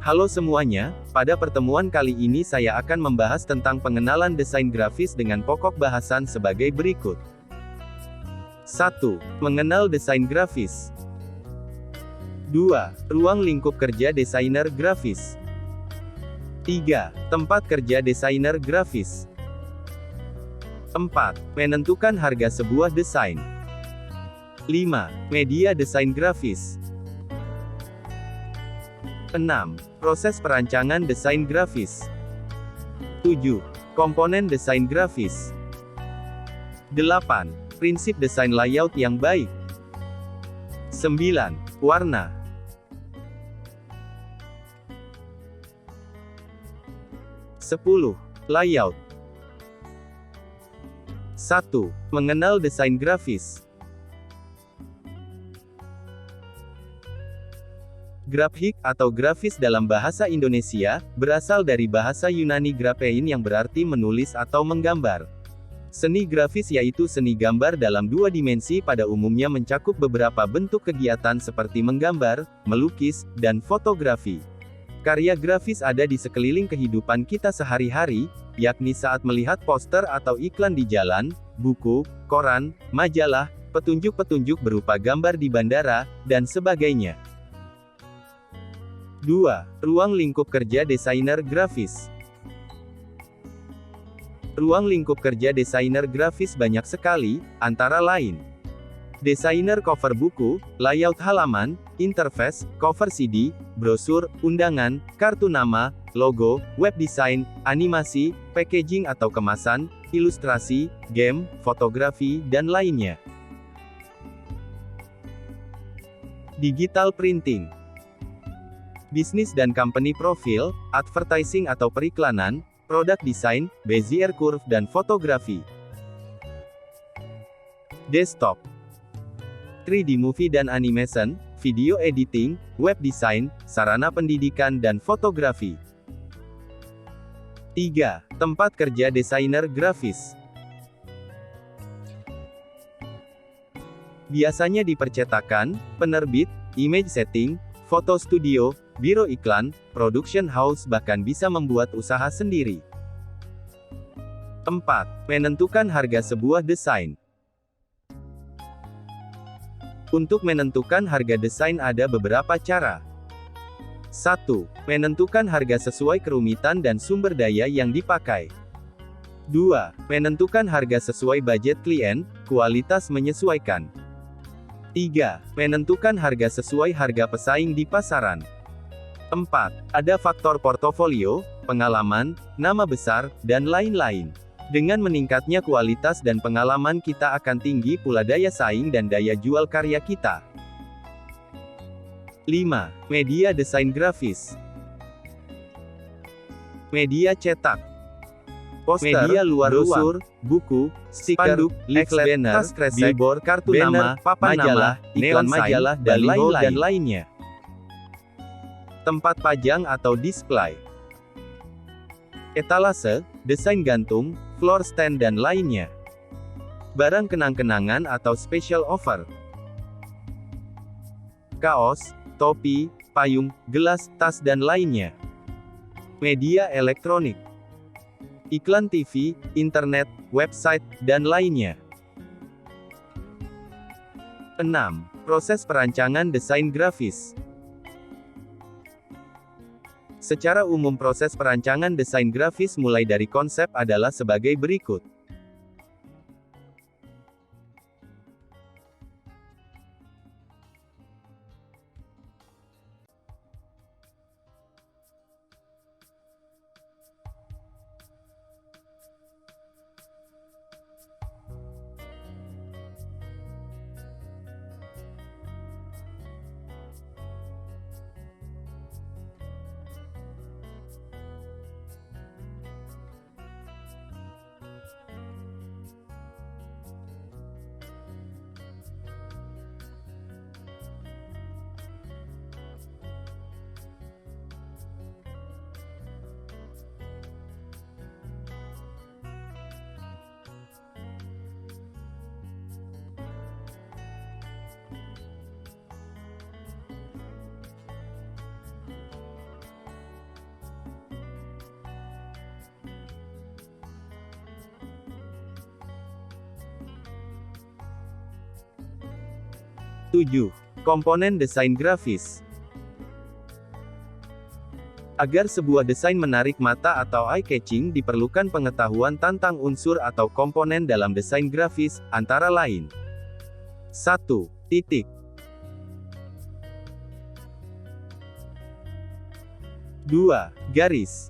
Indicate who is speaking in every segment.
Speaker 1: Halo semuanya, pada pertemuan kali ini saya akan membahas tentang pengenalan desain grafis dengan pokok bahasan sebagai berikut. 1. Mengenal desain grafis. 2. Ruang lingkup kerja desainer grafis. 3. Tempat kerja desainer grafis. 4. Menentukan harga sebuah desain. 5. Media desain grafis. 6. Proses perancangan desain grafis. 7. Komponen desain grafis. 8. Prinsip desain layout yang baik. 9. Warna. 10. Layout. 1. Mengenal desain grafis. Grafik, atau grafis dalam bahasa Indonesia, berasal dari bahasa Yunani graphein yang berarti menulis atau menggambar. Seni grafis yaitu seni gambar dalam dua dimensi pada umumnya mencakup beberapa bentuk kegiatan seperti menggambar, melukis, dan fotografi. Karya grafis ada di sekeliling kehidupan kita sehari-hari, yakni saat melihat poster atau iklan di jalan, buku, koran, majalah, petunjuk-petunjuk berupa gambar di bandara, dan sebagainya. 2. Ruang lingkup kerja desainer grafis. Ruang lingkup kerja desainer grafis banyak sekali, antara lain: desainer cover buku, layout halaman, interface, cover CD, brosur, undangan, kartu nama, logo, web design, animasi, packaging atau kemasan, ilustrasi, game, fotografi, dan lainnya. Digital printing. Bisnis dan company profile, advertising atau periklanan, produk desain, Bezier curve dan fotografi. Desktop. 3D movie dan animation, video editing, web design, sarana pendidikan dan fotografi. 3. Tempat kerja desainer grafis. Biasanya di percetakan, penerbit, image setting, foto studio, biro iklan, production house bahkan bisa membuat usaha sendiri. 4. Menentukan harga sebuah desain. Untuk menentukan harga desain ada beberapa cara. 1. Menentukan harga sesuai kerumitan dan sumber daya yang dipakai. 2. Menentukan harga sesuai budget klien, kualitas menyesuaikan. 3. Menentukan harga sesuai harga pesaing di pasaran. 4. Ada faktor portofolio, pengalaman, nama besar, dan lain-lain. Dengan meningkatnya kualitas dan pengalaman kita akan tinggi pula daya saing dan daya jual karya kita. 5. Media desain grafis. Media cetak, poster, media luar brosur, buku, stiker, leaflet, banner, billboard, kartu nama, papan majalah, iklan majalah, dan lain-lainnya. Tempat pajang atau display. Etalase, desain gantung, floor stand dan lainnya. Barang kenang-kenangan atau special offer. Kaos, topi, payung, gelas, tas dan lainnya. Media elektronik. Iklan TV, internet, website, dan lainnya. 6. Proses perancangan desain grafis. Secara umum proses perancangan desain grafis mulai dari konsep adalah sebagai berikut. 7. Komponen desain grafis. Agar sebuah desain menarik mata atau eye-catching diperlukan pengetahuan tentang unsur atau komponen dalam desain grafis, antara lain. 1. Titik. 2. Garis.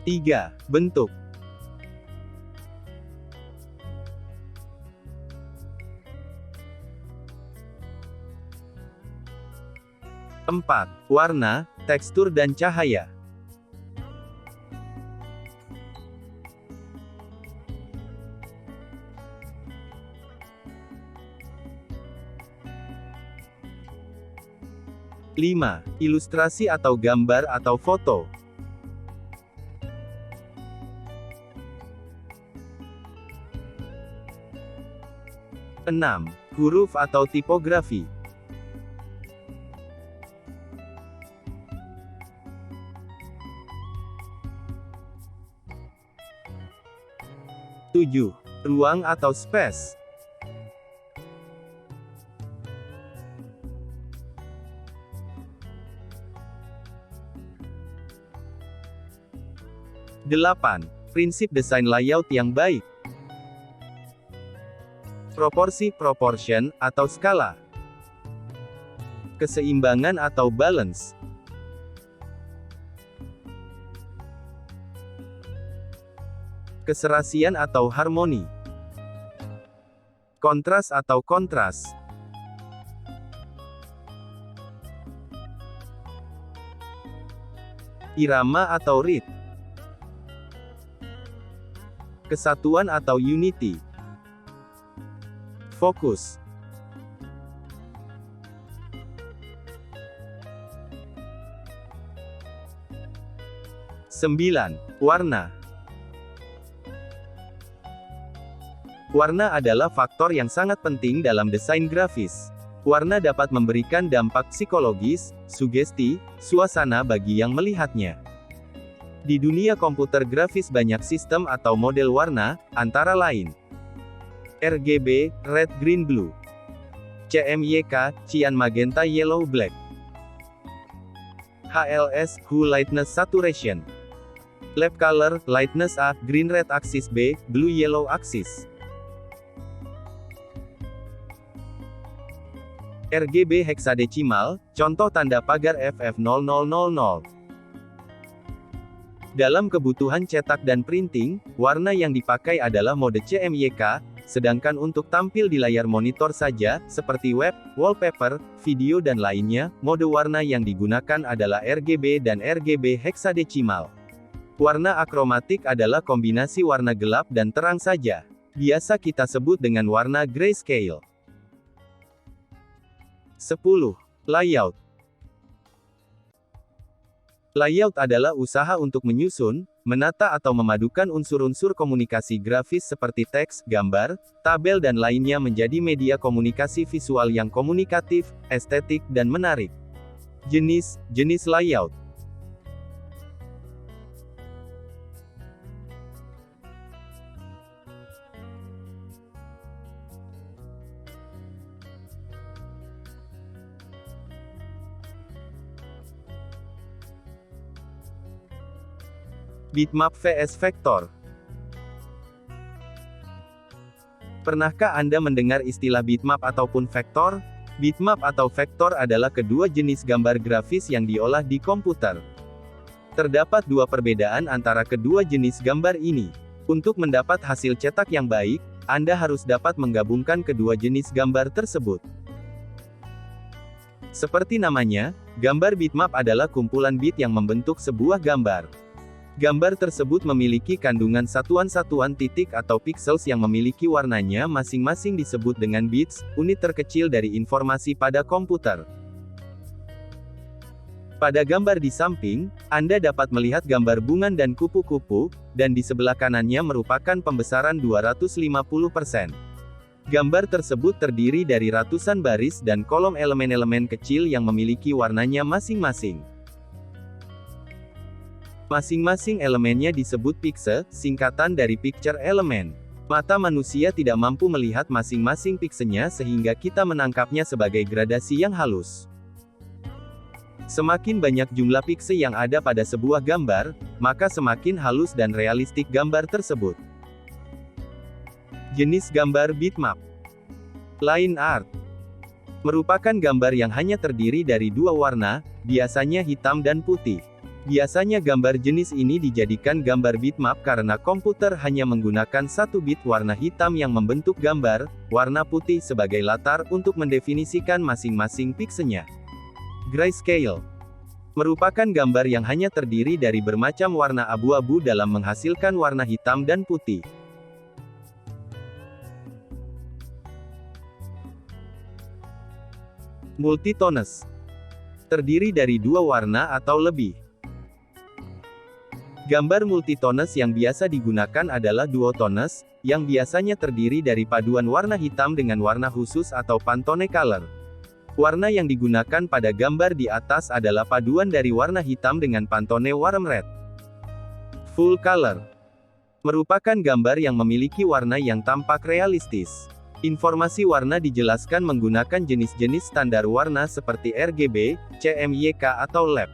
Speaker 1: 3. Bentuk. 4. Warna, tekstur dan cahaya. 5. Ilustrasi atau gambar atau foto. 6. Huruf atau tipografi. 7. Ruang atau space. 8. Prinsip desain layout yang baik. Proporsi, proportion, atau skala. Keseimbangan atau balance. Keserasian atau harmoni. Kontras atau kontras. Irama atau rit. Kesatuan atau unity. Fokus. Sembilan. Warna. Warna adalah faktor yang sangat penting dalam desain grafis. Warna dapat memberikan dampak psikologis, sugesti, suasana bagi yang melihatnya. Di dunia komputer grafis banyak sistem atau model warna, antara lain RGB, Red Green Blue, CMYK, Cyan Magenta Yellow Black, HLS, Hue Lightness Saturation, Lab Color, Lightness A, Green Red Axis B, Blue Yellow Axis. RGB heksadesimal, contoh tanda pagar FF0000. Dalam kebutuhan cetak dan printing, warna yang dipakai adalah mode CMYK, sedangkan untuk tampil di layar monitor saja, seperti web, wallpaper, video dan lainnya, mode warna yang digunakan adalah RGB dan RGB heksadesimal. Warna akromatik adalah kombinasi warna gelap dan terang saja. Biasa kita sebut dengan warna grayscale. 10. Layout. Layout adalah usaha untuk menyusun, menata atau memadukan unsur-unsur komunikasi grafis seperti teks, gambar, tabel dan lainnya menjadi media komunikasi visual yang komunikatif, estetik, dan menarik. Jenis layout. Bitmap vs vektor. Pernahkah Anda mendengar istilah bitmap ataupun vektor? Bitmap atau vektor adalah kedua jenis gambar grafis yang diolah di komputer. Terdapat dua perbedaan antara kedua jenis gambar ini. Untuk mendapat hasil cetak yang baik, Anda harus dapat menggabungkan kedua jenis gambar tersebut. Seperti namanya, gambar bitmap adalah kumpulan bit yang membentuk sebuah gambar. Gambar tersebut memiliki kandungan satuan-satuan titik atau pixels yang memiliki warnanya masing-masing disebut dengan bits, unit terkecil dari informasi pada komputer. Pada gambar di samping, Anda dapat melihat gambar bunga dan kupu-kupu, dan di sebelah kanannya merupakan pembesaran 250%. Gambar tersebut terdiri dari ratusan baris dan kolom elemen-elemen kecil yang memiliki warnanya masing-masing. Masing-masing elemennya disebut pixel, singkatan dari picture element. Mata manusia tidak mampu melihat masing-masing pixelnya sehingga kita menangkapnya sebagai gradasi yang halus. Semakin banyak jumlah pixel yang ada pada sebuah gambar, maka semakin halus dan realistik gambar tersebut. Jenis gambar bitmap. Line art merupakan gambar yang hanya terdiri dari dua warna, biasanya hitam dan putih. Biasanya gambar jenis ini dijadikan gambar bitmap karena komputer hanya menggunakan satu bit warna hitam yang membentuk gambar, warna putih sebagai latar untuk mendefinisikan masing-masing pixelnya. Grayscale merupakan gambar yang hanya terdiri dari bermacam warna abu-abu dalam menghasilkan warna hitam dan putih. Multitones terdiri dari dua warna atau lebih. Gambar multitones yang biasa digunakan adalah duotones, yang biasanya terdiri dari paduan warna hitam dengan warna khusus atau Pantone color. Warna yang digunakan pada gambar di atas adalah paduan dari warna hitam dengan Pantone warm red. Full color merupakan gambar yang memiliki warna yang tampak realistis. Informasi warna dijelaskan menggunakan jenis-jenis standar warna seperti RGB, CMYK atau LED.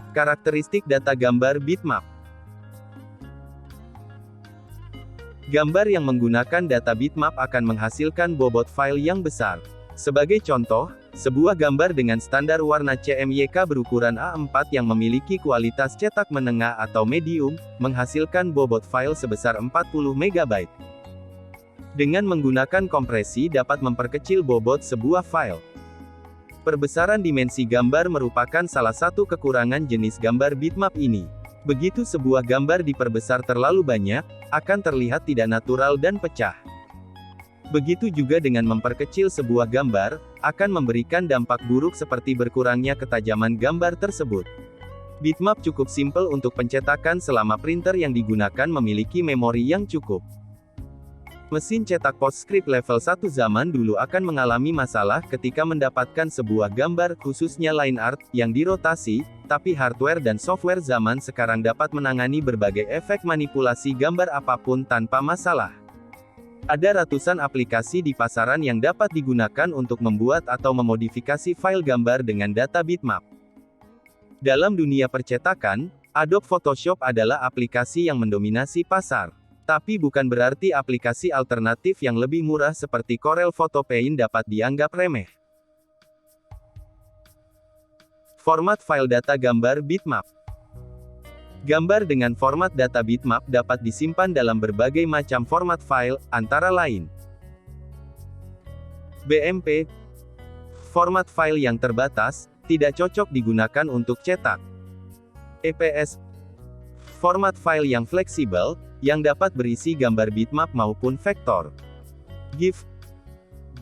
Speaker 1: Karakteristik data gambar bitmap. Gambar yang menggunakan data bitmap akan menghasilkan bobot file yang besar. Sebagai contoh, sebuah gambar dengan standar warna CMYK berukuran A4 yang memiliki kualitas cetak menengah atau medium, menghasilkan bobot file sebesar 40 MB. Dengan menggunakan kompresi dapat memperkecil bobot sebuah file. Perbesaran dimensi gambar merupakan salah satu kekurangan jenis gambar bitmap ini. Begitu sebuah gambar diperbesar terlalu banyak, akan terlihat tidak natural dan pecah. Begitu juga dengan memperkecil sebuah gambar, akan memberikan dampak buruk seperti berkurangnya ketajaman gambar tersebut. Bitmap cukup simpel untuk pencetakan selama printer yang digunakan memiliki memori yang cukup. Mesin cetak PostScript level 1 zaman dulu akan mengalami masalah ketika mendapatkan sebuah gambar, khususnya line art, yang dirotasi, tapi hardware dan software zaman sekarang dapat menangani berbagai efek manipulasi gambar apapun tanpa masalah. Ada ratusan aplikasi di pasaran yang dapat digunakan untuk membuat atau memodifikasi file gambar dengan data bitmap. Dalam dunia percetakan, Adobe Photoshop adalah aplikasi yang mendominasi pasar. Tapi bukan berarti aplikasi alternatif yang lebih murah seperti Corel Photo Paint dapat dianggap remeh. Format file data gambar bitmap. Gambar dengan format data bitmap dapat disimpan dalam berbagai macam format file, antara lain BMP, format file yang terbatas, tidak cocok digunakan untuk cetak. EPS, format file yang fleksibel, yang dapat berisi gambar bitmap maupun vektor. GIF,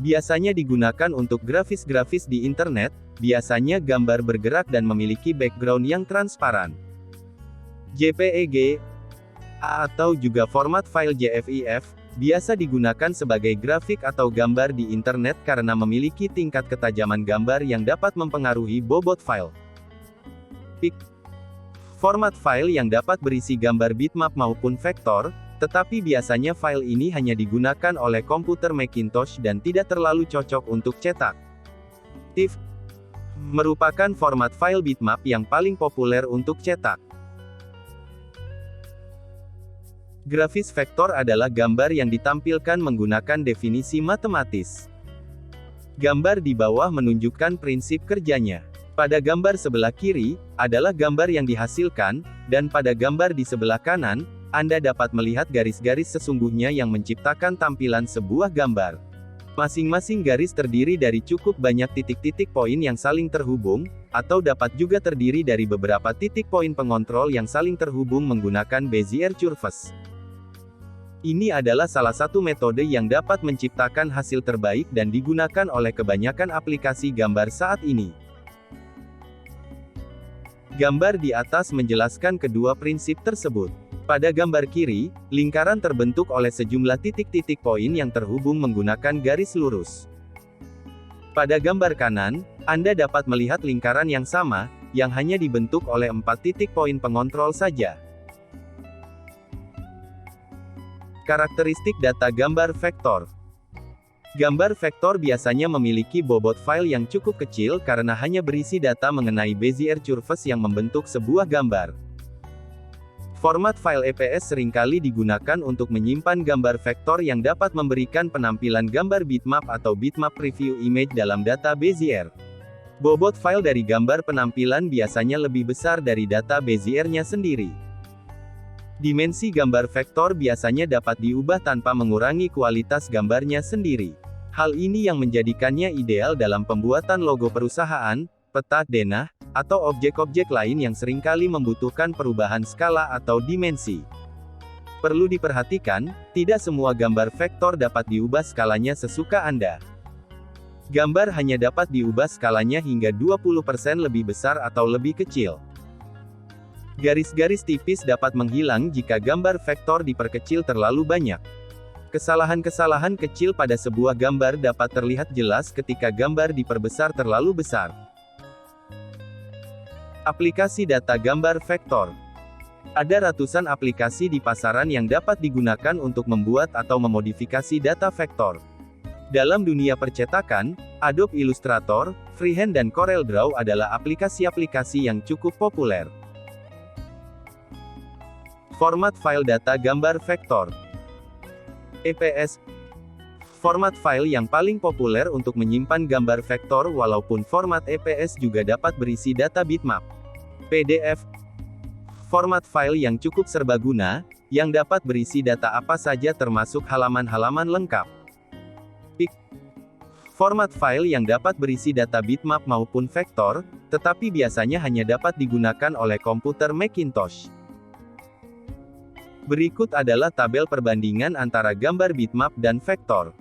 Speaker 1: biasanya digunakan untuk grafis-grafis di internet, biasanya gambar bergerak dan memiliki background yang transparan. JPEG, atau juga format file JFIF, biasa digunakan sebagai grafik atau gambar di internet karena memiliki tingkat ketajaman gambar yang dapat mempengaruhi bobot file. PIC, format file yang dapat berisi gambar bitmap maupun vektor, tetapi biasanya file ini hanya digunakan oleh komputer Macintosh dan tidak terlalu cocok untuk cetak. TIFF merupakan format file bitmap yang paling populer untuk cetak. Grafis vektor adalah gambar yang ditampilkan menggunakan definisi matematis. Gambar di bawah menunjukkan prinsip kerjanya. Pada gambar sebelah kiri, adalah gambar yang dihasilkan, dan pada gambar di sebelah kanan, Anda dapat melihat garis-garis sesungguhnya yang menciptakan tampilan sebuah gambar. Masing-masing garis terdiri dari cukup banyak titik-titik poin yang saling terhubung, atau dapat juga terdiri dari beberapa titik poin pengontrol yang saling terhubung menggunakan Bezier curves. Ini adalah salah satu metode yang dapat menciptakan hasil terbaik dan digunakan oleh kebanyakan aplikasi gambar saat ini. Gambar di atas menjelaskan kedua prinsip tersebut. Pada gambar kiri, lingkaran terbentuk oleh sejumlah titik-titik poin yang terhubung menggunakan garis lurus. Pada gambar kanan, Anda dapat melihat lingkaran yang sama, yang hanya dibentuk oleh 4 titik poin pengontrol saja. Karakteristik data gambar vektor. Gambar vektor biasanya memiliki bobot file yang cukup kecil karena hanya berisi data mengenai Bezier curves yang membentuk sebuah gambar. Format file EPS seringkali digunakan untuk menyimpan gambar vektor yang dapat memberikan penampilan gambar bitmap atau bitmap preview image dalam data Bezier. Bobot file dari gambar penampilan biasanya lebih besar dari data Beziernya sendiri. Dimensi gambar vektor biasanya dapat diubah tanpa mengurangi kualitas gambarnya sendiri. Hal ini yang menjadikannya ideal dalam pembuatan logo perusahaan, peta, denah, atau objek-objek lain yang seringkali membutuhkan perubahan skala atau dimensi. Perlu diperhatikan, tidak semua gambar vektor dapat diubah skalanya sesuka Anda. Gambar hanya dapat diubah skalanya hingga 20% lebih besar atau lebih kecil. Garis-garis tipis dapat menghilang jika gambar vektor diperkecil terlalu banyak. Kesalahan-kesalahan kecil pada sebuah gambar dapat terlihat jelas ketika gambar diperbesar terlalu besar. Aplikasi data gambar vektor. Ada ratusan aplikasi di pasaran yang dapat digunakan untuk membuat atau memodifikasi data vektor. Dalam dunia percetakan, Adobe Illustrator, Freehand dan CorelDRAW adalah aplikasi-aplikasi yang cukup populer. Format file data gambar vektor. EPS. Format file yang paling populer untuk menyimpan gambar vektor walaupun format EPS juga dapat berisi data bitmap. PDF. Format file yang cukup serbaguna, yang dapat berisi data apa saja termasuk halaman-halaman lengkap. Format file yang dapat berisi data bitmap maupun vektor, tetapi biasanya hanya dapat digunakan oleh komputer Macintosh. Berikut adalah tabel perbandingan antara gambar bitmap dan vektor.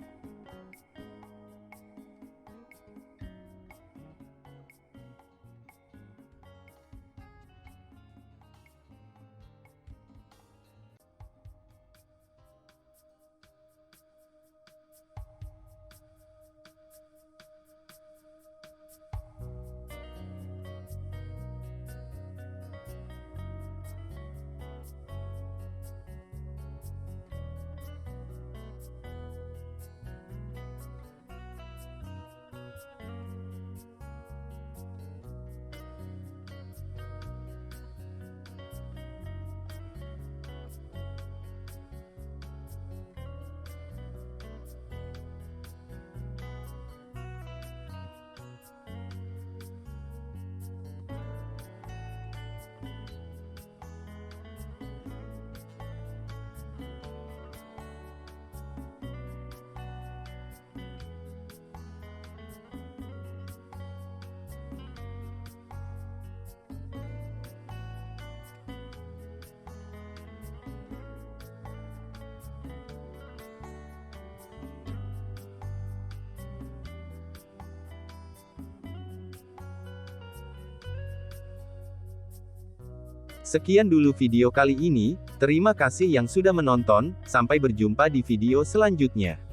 Speaker 1: Sekian dulu video kali ini, terima kasih yang sudah menonton, sampai berjumpa di video selanjutnya.